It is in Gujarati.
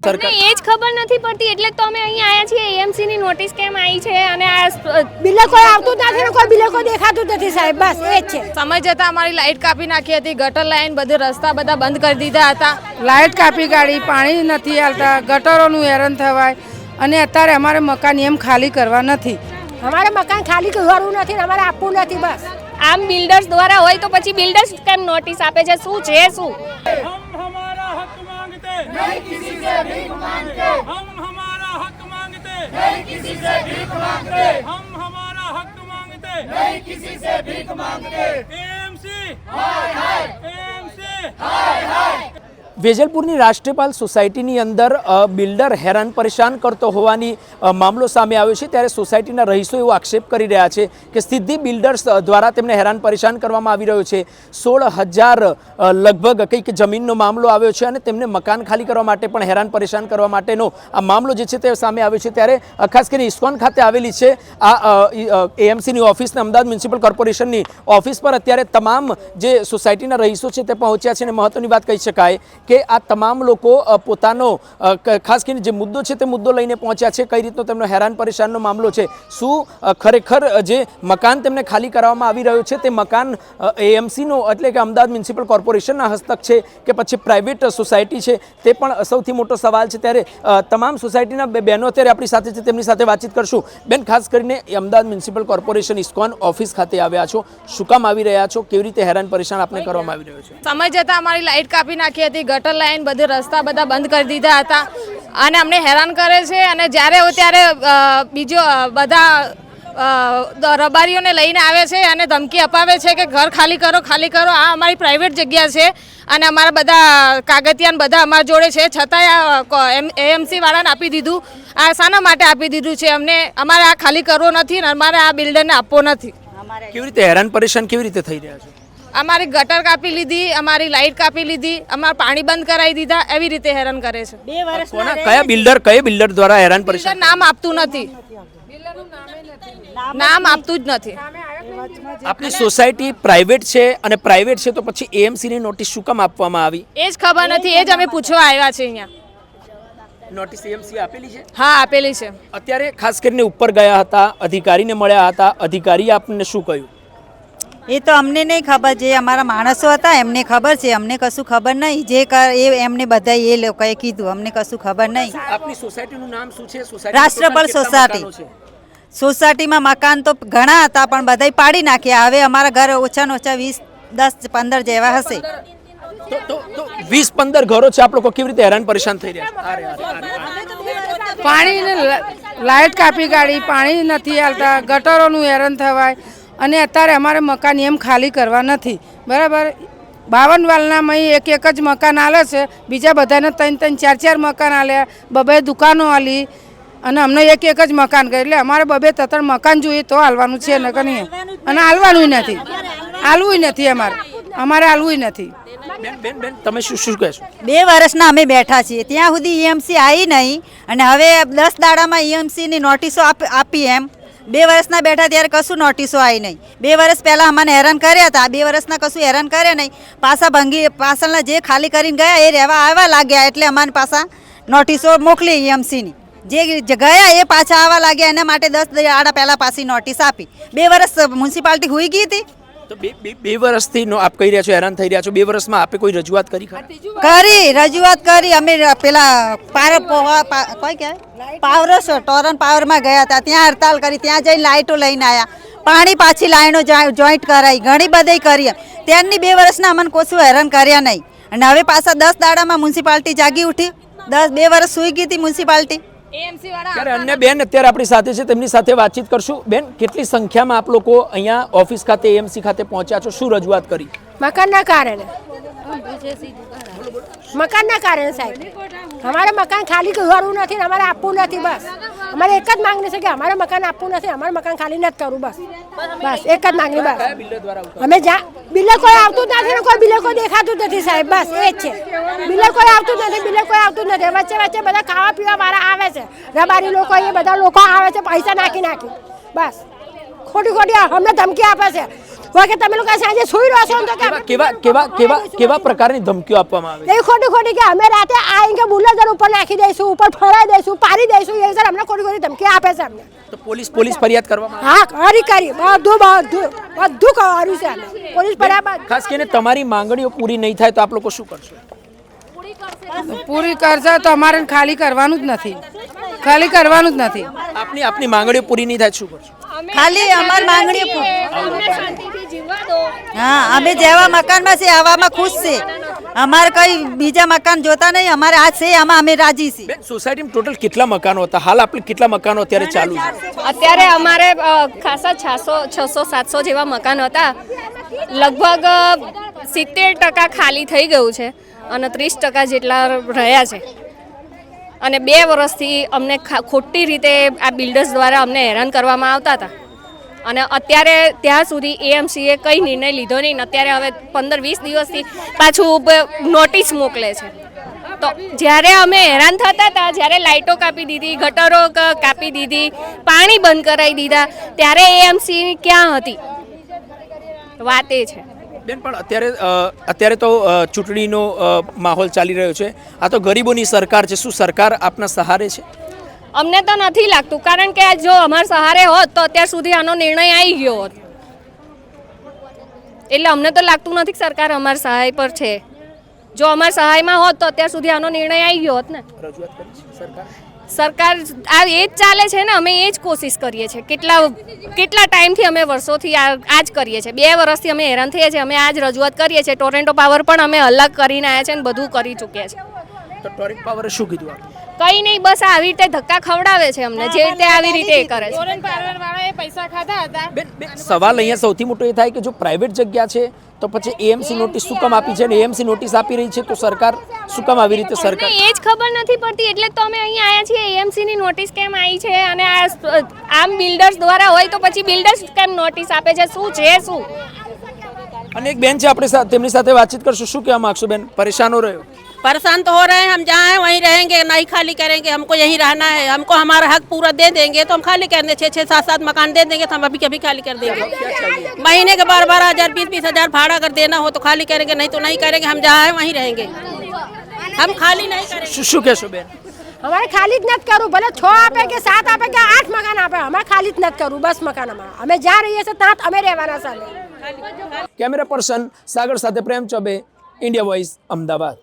સરકાર એ જ ખબર નથી પડતી એટલે તો અમે અહીં આવ્યા છીએ એએમસી ની નોટિસ કેમ આવી છે અને આ બિલે કોઈ આવતું જ નથી ને કોઈ બિલે કોઈ દેખાતું જ નથી સાહેબ બસ એ જ છે સમય જતાં અમારી લાઇટ કાપી નાખી હતી ગટર લાઈન બધે રસ્તા બધા બંધ કરી દીધા હતા લાઇટ કાપી કાઢી પાણી નથી આવતા ગટરોનું હેરાન થવાય અને અત્યારે અમારે મકાન એમ ખાલી કરવા નથી અમારે મકાન ખાલી કરવાનું નથી ને અમારે આપવું નથી બસ આમ બિલ્ડર્સ દ્વારા હોય તો પછી બિલ્ડર્સ કેમ નોટિસ આપે છે શું છે શું नहीं किसी से भीख मांगते हम हमारा हक मांगते नहीं किसी से भीख मांगते हम हमारा हक मांगते नहीं किसी से भीख मांगते एएमसी हाय हाय एएमसी हाय हाय વેજલપુરની રાષ્ટ્રપાલ સોસાયટીની અંદર બિલ્ડર હેરાન પરેશાન કરતો હોવાની મામલો સામે આવ્યો છે ત્યારે સોસાયટીના રહીશો એવો આક્ષેપ કરી રહ્યા છે કે સિદ્ધિ બિલ્ડર્સ દ્વારા તેમને હેરાન પરેશાન કરવામાં આવી રહ્યો છે 16,000 લગભગ કંઈક જમીનનો મામલો આવ્યો છે અને તેમને મકાન ખાલી કરવા માટે પણ હેરાન પરેશાન કરવા માટેનો આ મામલો જે છે તે સામે આવ્યો છે ત્યારે ખાસ કરીને ઇસ્કોન ખાતે આવેલી છે આ એએમસીની ઓફિસને અમદાવાદ મ્યુનિસિપલ કોર્પોરેશનની ઓફિસ પર અત્યારે તમામ જે સોસાયટીના રહીશો છે તે પહોંચ્યા છે અને મહત્વની વાત કહી શકાય કે આ તમામ લોકો પોતાનો ખાસ કરીને જે મુદ્દો છે તે મુદ્દો લઈને પહોંચ્યા છે કઈ રીતનો તેમનો હેરાન પરેશાનનો મામલો છે શું ખરેખર જે મકાન તેમને ખાલી કરવામાં આવી રહ્યો છે તે મકાન એએમસીનો એટલે કે અમદાવાદ મ્યુનિસિપલ કોર્પોરેશનના હસ્તક છે કે પછી પ્રાઇવેટ સોસાયટી છે તે પણ સૌથી મોટો સવાલ છે ત્યારે તમામ સોસાયટીના બહેનો અત્યારે આપણી સાથે છે તેમની સાથે વાતચીત કરશું બેન ખાસ કરીને Ahmedabad municipal corporation ISKCON office ખાતે આવ્યા છો શું કામ આવી રહ્યા છો કેવી રીતે હેરાન પરેશાન આપને કરવામાં આવી રહ્યો છે સમય જતાં અમારી લાઇટ કાપી નાખી હતી ગટર લાઈન બધે રસ્તા બધા બંધ કરી દીધા હતા અને અમને હેરાન કરે છે અને જ્યારે હોય ત્યારે બીજો બધા રબારીઓને લઈને આવે છે અને ધમકી અપાવે છે કે ઘર ખાલી કરો આ અમારી પ્રાઇવેટ જગ્યા છે અને અમારા બધા કાગળિયા બધા અમારા જોડે છે છતાંય એએમસી વાળાને આપી દીધું આ શાના માટે આપી દીધું છે અમને અમારે આ ખાલી કરવો નથી અને અમારે આ બિલ્ડરને આપવો નથી કેવી રીતે હેરાન પરેશાન કેવી રીતે થઈ રહ્યા છે અમારી ગટર કાપી લીધી અમારી લાઇટ કાપી લીધી અમારા પાણી બંધ કરાવી દીધા એવી રીતે હેરાન કરે છે કયા બિલ્ડર દ્વારા હેરાન પરેશાન નામ આપતું નથી નામ આપતું જ નથી આપની સોસાયટી પ્રાઇવેટ છે અને પ્રાઇવેટ છે તો પછી એએમસી ની નોટિસ શું કામ આપવામાં આવી એ જ ખબર નથી એ જ અમે પૂછવા આવ્યા છે અહીંયા નોટિસ એએમસી આપેલી છે હા આપેલી છે અત્યારે ખાસ કરીને ઉપર ગયા હતા અધિકારીને મળ્યા હતા અધિકારીએ આપને શું કહ્યું એ તો અમને નહીં ખબર જે અમારા માણસો હતા એમને ખબર છે અમને કશું ખબર નહીં જે એમને બધા એ લોકોએ કીધું અમને કશું ખબર નહીં આપની સોસાયટીનું નામ શું છે રાષ્ટ્રપાલ સોસાયટીમાં મકાન તો ઘણા હતા પણ બધાય પાડી નાખ્યા હવે અમારા ઘર ઓછામાં ઓછા 10-15 જેવા હશે તો 20-15 ઘરો છે આપ લોકો કેવી રીતે હેરાન પરેશાન થઈ રહ્યા પાણી લાઇટ કાપી કાઢી પાણી નથી આવતા ગટરોનું હેરાન થવાય અને અત્યારે અમારે મકાન એમ ખાલી કરવા નથી બરાબર 52 વાલનામાં એક જ મકાન આલે છે બીજા બધાને 3-4 મકાન આલ્યા બબે દુકાનો આલી અને અમને એક જ મકાન કર્યું એટલે અમારે 2-3 મકાન જોઈએ તો હાલવાનું છે ને કની અને હાલવાનું નથી અમારે હાલવું નથી બેન તમે શું કહેશો 2 વર્ષના અમે બેઠા છીએ ત્યાં સુધી એએમસી આવી નહીં અને હવે 10 દાડામાં એએમસીની નોટિસો આપી એમ 2 વર્ષના બેઠા ત્યારે કશું નોટિસો આવી નહીં 2 વર્ષ પહેલાં અમને હેરાન કર્યા હતા 2 વર્ષના કશું હેરાન કરે નહીં પાછળના જે ખાલી કરીને ગયા એ રહેવા આવવા લાગ્યા એટલે અમારી પાછા નોટિસો મોકલી એએમસીની જે ગયા એ પાછા આવવા લાગ્યા એના માટે 10 દાડા પહેલાં પાછી નોટિસ આપી 2 વર્ષ મ્યુનિસિપાલિટી હોઈ ગઈ હતી તો 2 વર્ષથી આપ કહી રહ્યા છો હેરાન થઈ રહ્યા છો 2 વર્ષમાં આપે કોઈ રજૂઆત કરી રજૂઆત કરી અમે પેલા કોઈ કહેવાય ટોરન પાવરમાં ગયા હતા ત્યાં હડતાલ કરી ત્યાં જઈને લાઇટો લઈને આવ્યા પાણી પાછી લાઈનો જોઈન્ટ કરાવી ઘણી બધી કરી ત્યારની 2 વર્ષના અમને કશું હેરાન કર્યા નહીં અને હવે પાછા 10 દાડામાં મ્યુનિસિપાલિટી જાગી ઉઠી 2 વર્ષ સૂઈ ગઈ હતી મ્યુનિસિપાલિટી ત્યારે અન્ય બેન અત્યારે આપણી સાથે છે તેમની સાથે વાતચીત કરશું બેન કેટલી સંખ્યામાં આપ લોકો અહીંયા ઓફિસ ખાતે એએમસી ખાતે પહોંચ્યા છો શું રજૂઆત કરી મકાનના કારણે સાહેબ અમારે મકાન ખાલી કરવાનું નથી ને અમારે આપવું નથી બસ અમારે એક જ માંગણી છે કે અમારે મકાન આપવું નથી અમારે મકાન ખાલી નથી કરવું બસ એક જ માંગણી બસ અમે બિલે કોઈ આવતું જ નથી ને કોઈ બિલે કોઈ દેખાતું જ નથી સાહેબ બસ એ જ છે બિલે કોઈ આવતું જ નથી વચ્ચે બધા ખાવા પીવા વાળા આવે છે રબારી લોકો એ બધા લોકો આવે છે પૈસા નાખી બસ ખોટી અમને ધમકી આપે છે કે તમે લોકો સાંજે સુઈ રહો છો ને તો કે અમે કેવા પ્રકારની ધમકીઓ આપવામાં આવે છે? એ ખોટી કે અમે રાતે આવીને બુલડોઝર ઉપર નાખી દઈશું, ઉપર ફરાઈ દઈશું, પાડી દઈશું, એ સર અમને ખોટી ધમકી આપે છે અમને. તો પોલીસ ફરિયાદ કરવામાં હા કરી બધું કર્યું છે અમે પોલીસ ફરિયાદ. ખાસ કરીને તમારી માંગણીઓ પૂરી નહીં થાય તો આપ લોકો શું કરશો? પૂરી કરશે તો અમારે ખાલી કરવાનું જ નથી, ખાલી કરવાનું જ નથી. આપની માંગણીઓ પૂરી નહીં થાય શું કરશો? ખાલી અમારી માંગણી અમને શાંતિથી જીવવા દો. હા, અમે જેવા મકાનમાં છે આવામાં ખુશ છે. અમારે કઈ બીજા મકાન જોતા નહીં, અમારે આ છે આમાં અમે રાજી છીએ. બેન, સોસાયટીમાં ટોટલ કેટલા મકાનો હતા? હાલ આપણે કેટલા મકાનો અત્યારે ચાલુ છે? અત્યારે અમારે ખાસા 600-700 જેવા મકાન હતા. લગભગ 70% ખાલી થઈ ગયું છે અને 30% જેટલા રહ્યા છે. અને 2 વર્ષથી અમને ખોટી રીતે આ બિલ્ડર્સ દ્વારા અમને હેરાન કરવામાં આવતા હતા. અને અત્યારે ત્યાં સુધી એએમસીએ કંઈ નિર્ણય લીધો નહીં. અત્યારે હવે 15-20 દિવસથી પાછું નોટિસ મોકલે છે. તો જ્યારે અમે હેરાન થતા હતા, જ્યારે લાઇટો કાપી દીધી, ગટરો કાપી દીધી, પાણી બંધ કરાવી દીધા, ત્યારે એએમસી ક્યાં હતી? વાત એ છે. બેન, પણ અત્યારે તો ચૂંટણીનો માહોલ ચાલી રહ્યો છે. આ તો ગરીબોની સરકાર છે. શું સરકાર આપના સહારે છે? અમને તો નથી લાગતું, કારણ કે જો અમારા સહારે હોત તો અત્યાર સુધી આનો નિર્ણય આવી ગયો હોત. એટલે અમને તો લાગતું નથી કે સરકાર અમારી સહાય પર છે. જો અમારી સહાયમાં હોત તો અત્યાર સુધી આનો નિર્ણય આવી ગયો હોત ને. સરકાર આ એ જ ચાલે છે ને, અમે એ જ કોશિશ કરીએ છીએ. કેટલા ટાઈમથી અમે વર્ષોથી આ જ કરીએ છીએ. 2 વર્ષથી અમે હેરાન થઈએ છીએ. અમે આ જ રજૂઆત કરીએ છીએ. ટોરેન્ટો પાવર પણ અમે અલગ કરીને આવ્યા છે ને બધું કરી ચૂક્યા છે. તો ટોરેન્ટ પાવરે શું કીધું? કંઈ નહીં, બસ આવી રીતે ધક્કા ખવડાવે છે અમને, જે રીતે આવી રીતે એ કરે છે. ટોરેન્ટ પાવરવાળાએ પૈસા ખાધા હતા. બેન, સવાલ અહીંયા સૌથી મોટો એ થાય કે જો પ્રાઇવેટ જગ્યા છે તો પછી એએમસી નોટિસ શું કામ આપી છે અને એએમસી નોટિસ આપી રહી છે તો સરકાર શું કામ આવી રીતે સરકાર? અમને એ જ ખબર નથી પડતી, એટલે તો અમે અહીં આવ્યા છીએ. એએમસી ની નોટિસ કેમ આવી છે? અને આમ બિલ્ડર્સ દ્વારા હોય તો પછી બિલ્ડર્સ કેમ નોટિસ આપે છે? શું છે શું? અને એક બેન છે, આપણે તેમની સાથે વાતચીત કરશું. શું કહેવા માંગશો બેન? પરેશાન હો રહ્યો? परेशान तो हो रहे हैं, हम जहाँ हैं वहीं रहेंगे, नहीं खाली करेंगे. हमको यहीं रहना है. हमको हमारा हक पूरा दे देंगे तो हम खाली कर देंगे. 6-7 मकान दे देंगे तो हम अभी खाली कर देंगे. महीने के 12,000 20,000 भाड़ा अगर देना हो तो खाली करेंगे, नहीं तो नहीं करेंगे. हम जहाँ हैं वहीं रहेंगे. हम खाली नहीं करेंगे. શું કહેશો બેન? અમારે ખાલી જ નથી કરવું, ભલે 6 આપે કે 7 આપે કે 8 મકાન આપે, અમારે ખાલી જ નથી કરવું. બસ મકાન અમારા, અમે જ્યાં રહીએ છીએ ત્યાં અમે રહેવાના છે. કેમેરા પર્સન સાગર સાથે પ્રેમ ચોબે, ઇન્ડિયા વોઇસ, અમદાવાદ.